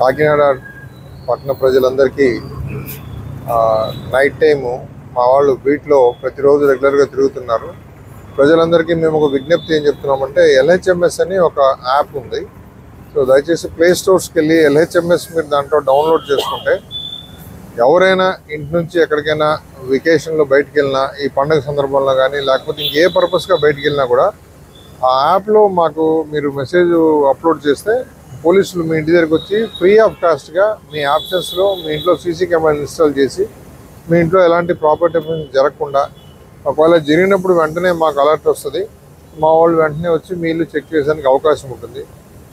కాకినాడ పట్టణ ప్రజలందరికీ night time మా వాళ్ళు బీట్లో ప్రతిరోజు రెగ్యులర్గా తిరుగుతున్నారు. ప్రజలందరికీ మేము ఒక విజ్ఞప్తి ఏం చెప్తున్నామంటే, LHMS అని ఒక యాప్ ఉంది. సో దయచేసి ప్లే స్టోర్స్కి వెళ్ళి LHMS మీరు దాంట్లో డౌన్లోడ్ చేసుకుంటే ఎవరైనా ఇంటి నుంచి ఎక్కడికైనా వెకేషన్లో బయటికి వెళ్ళినా, ఈ పండుగ సందర్భంలో కానీ లేకపోతే ఇంకే పర్పస్గా బయటికి వెళ్ళినా కూడా ఆ యాప్లో మాకు మీరు మెసేజ్ అప్లోడ్ చేస్తే పోలీసులు మీ ఇంటి దగ్గరికి వచ్చి ఫ్రీ ఆఫ్ కాస్ట్గా మీ ఆప్షన్స్లో మీ ఇంట్లో సీసీ కెమెరాలు ఇన్స్టాల్ చేసి మీ ఇంట్లో ఎలాంటి ప్రాపర్టీ జరగకుండా, ఒకవేళ జరిగినప్పుడు వెంటనే మాకు అలర్ట్ వస్తుంది. మా వాళ్ళు వెంటనే వచ్చి మీ ఇల్లు చెక్ చేయడానికి అవకాశం ఉంటుంది.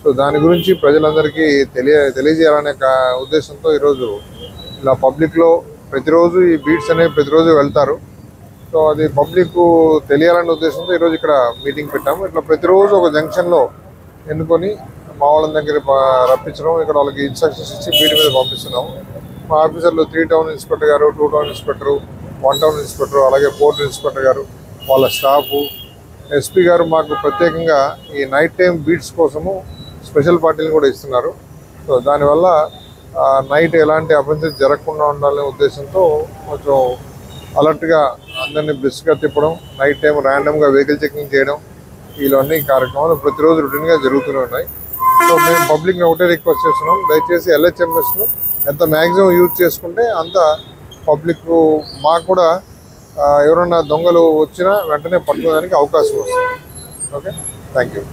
సో దాని గురించి ప్రజలందరికీ తెలియజేయాలనే ఉద్దేశంతో ఈరోజు ఇలా పబ్లిక్లో ప్రతిరోజు ఈ బీట్స్ అనేవి ప్రతిరోజు వెళ్తారు. సో అది పబ్లిక్ తెలియాలనే ఉద్దేశంతో ఈరోజు ఇక్కడ మీటింగ్ పెట్టాము. ఇట్లా ప్రతిరోజు ఒక జంక్షన్లో ఎన్నుకొని మా వాళ్ళ దగ్గర రప్పించడం, ఇక్కడ వాళ్ళకి ఇన్స్ట్రక్షన్స్ ఇచ్చి బీట్ మీద పంపిస్తున్నాము. మా ఆఫీసర్లు 3 టౌన్ ఇన్స్పెక్టర్ గారు, 2 టౌన్ ఇన్స్పెక్టరు, 1 టౌన్ ఇన్స్పెక్టర్, అలాగే 4 ఇన్స్పెక్టర్ గారు, వాళ్ళ స్టాఫు, ఎస్పీ గారు మాకు ప్రత్యేకంగా ఈ నైట్ టైం బీట్స్ కోసము స్పెషల్ పార్టీలు కూడా ఇస్తున్నారు. సో దానివల్ల నైట్ ఎలాంటి అఫెన్సెస్ జరగకుండా ఉండాలనే ఉద్దేశంతో కొంచెం అలర్ట్గా అందరినీ బ్రిస్క్గా తిప్పడం, నైట్ టైం ర్యాండమ్గా వెహికల్ చెకింగ్ చేయడం, ఇవన్నీ కార్యక్రమాలు ప్రతిరోజు రొటీన్గా జరుగుతూనే ఉన్నాయి. సో మేము పబ్లిక్ని ఒకటే రిక్వెస్ట్ చేస్తున్నాం, దయచేసి LHMSను ఎంత మ్యాక్సిమం యూజ్ చేసుకుంటే అంత పబ్లిక్ మాకు కూడా ఎవరన్నా దొంగలు వచ్చినా వెంటనే పట్టుకోవడానికి అవకాశం వస్తుంది. Okay, thank you.